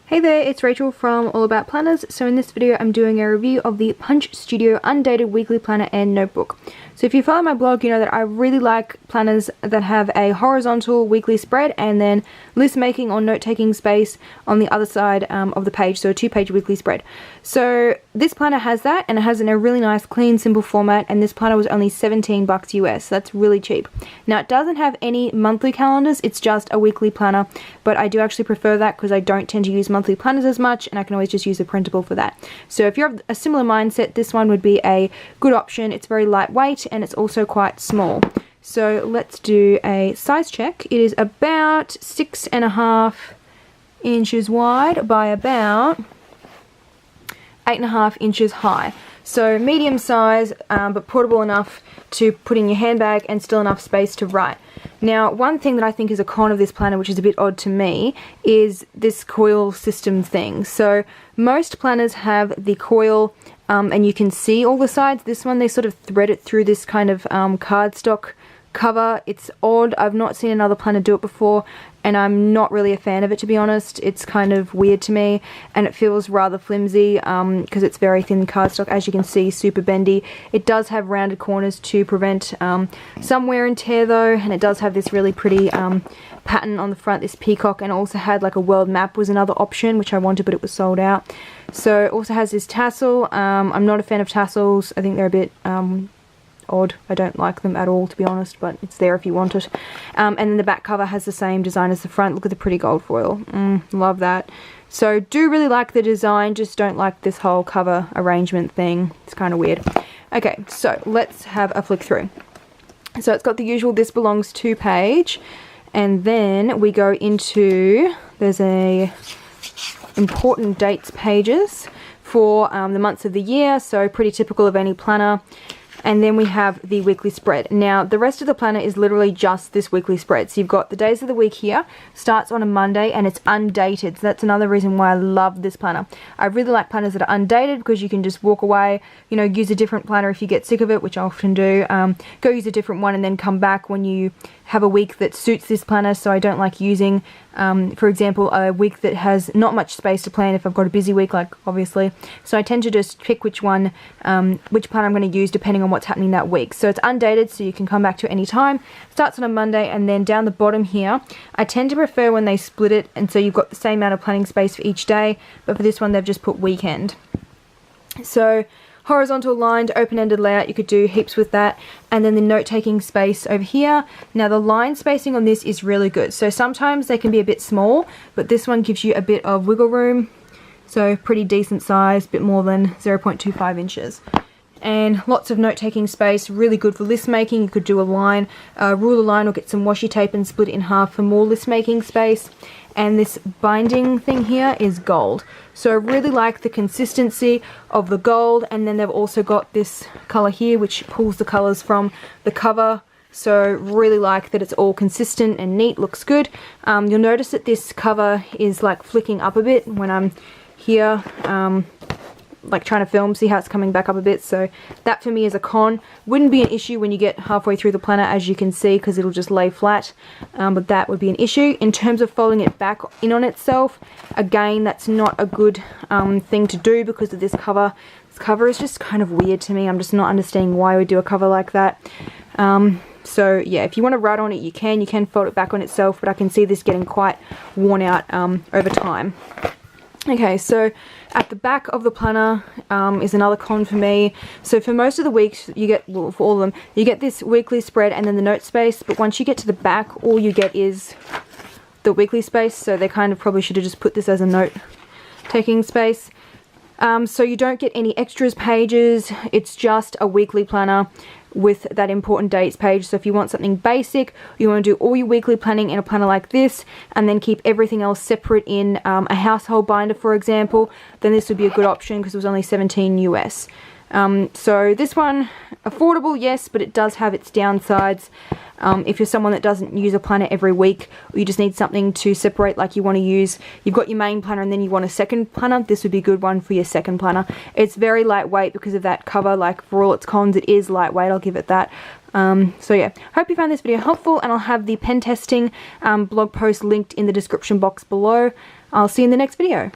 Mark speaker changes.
Speaker 1: Hey there, it's Rachel from All About Planners. So in this video I'm doing a review of the Punch Studio Undated Weekly Planner and Notebook. So if you follow my blog, you know that I really like planners that have a horizontal weekly spread and then list making or note-taking space on the other side of the page, so a 2-page weekly spread. So this planner has that, and it has in a really nice, clean, simple format, and this planner was only $17 US, so that's really cheap. Now it doesn't have any monthly calendars, it's just a weekly planner, but I do actually prefer that because I don't tend to use monthly planners as much, and I can always just use a printable for that. So if you're of a similar mindset, this one would be a good option. It's very lightweight and it's also quite small. So let's do a size check. It is about 6.5 inches wide by about 8.5 inches high. So medium size, but portable enough to put in your handbag and still enough space to write. Now, one thing that I think is a con of this planner, which is a bit odd to me, is this coil system thing. So most planners have the coil and you can see all the sides. This one, they sort of thread it through this kind of cardstock cover. It's odd. I've not seen another planner do it before, and I'm not really a fan of it, to be honest. It's kind of weird to me, and it feels rather flimsy because it's very thin cardstock, as you can see, super bendy. It does have rounded corners to prevent some wear and tear though, and it does have this really pretty pattern on the front, this peacock, and also had like a world map was another option, which I wanted, but it was sold out. So it also has this tassel. I'm not a fan of tassels. I think they're a bit odd. I don't like them at all, to be honest, but it's there if you want it. And then the back cover has the same design as the front. Look at the pretty gold foil. Love that. So do really like the design, just don't like this whole cover arrangement thing. It's kind of weird. Okay, so let's have a flick through. So it's got the usual this belongs to page, and then we go into, there's a important dates pages for the months of the year, so pretty typical of any planner. And then we have the weekly spread. Now, the rest of the planner is literally just this weekly spread. So you've got the days of the week here, starts on a Monday, and it's undated. So that's another reason why I love this planner. I really like planners that are undated because you can just walk away, you know, use a different planner if you get sick of it, which I often do. Go use a different one and then come back when you have a week that suits this planner. So I don't like using, for example, a week that has not much space to plan if I've got a busy week, like obviously. So I tend to just pick which one, which planner I'm going to use depending on what's happening that week. So it's undated, so you can come back to it any time. Starts on a Monday, and then down the bottom here, I tend to prefer when they split it, and so you've got the same amount of planning space for each day, but for this one they've just put weekend. So horizontal lined open-ended layout, you could do heaps with that. And then the note-taking space over here. Now the line spacing on this is really good. So sometimes they can be a bit small, but this one gives you a bit of wiggle room. So pretty decent size, bit more than 0.25 inches. And lots of note-taking space, really good for list making. You could do a line, rule a line, or get some washi tape and split it in half for more list making space. And this binding thing here is gold. So I really like the consistency of the gold, and then they've also got this color here which pulls the colors from the cover. So really like that it's all consistent and neat, looks good. You'll notice that this cover is like flicking up a bit when I'm here, like trying to film, see how it's coming back up a bit. So that for me is a con. Wouldn't be an issue when you get halfway through the planner, as you can see, because it'll just lay flat, but that would be an issue. In terms of folding it back in on itself, again, that's not a good thing to do because of this cover. This cover is just kind of weird to me. I'm just not understanding why I would do a cover like that. So yeah, if you want to write on it, you can fold it back on itself, but I can see this getting quite worn out over time. Okay, so at the back of the planner is another con for me. So for most of the weeks you get, well, for all of them, you get this weekly spread and then the note space, but once you get to the back, all you get is the weekly space. So they kind of probably should have just put this as a note taking space. So you don't get any extras pages, it's just a weekly planner with that important dates page. So if you want something basic, you want to do all your weekly planning in a planner like this and then keep everything else separate in a household binder, for example, then this would be a good option because it was only 17 US. So this one, affordable, yes, but it does have its downsides. If you're someone that doesn't use a planner every week, or you just need something to separate, like you want to use, you've got your main planner and then you want a second planner, this would be a good one for your second planner. It's very lightweight because of that cover. Like, for all its cons, it is lightweight, I'll give it that. So yeah, hope you found this video helpful, and I'll have the pen testing blog post linked in the description box below. I'll see you in the next video.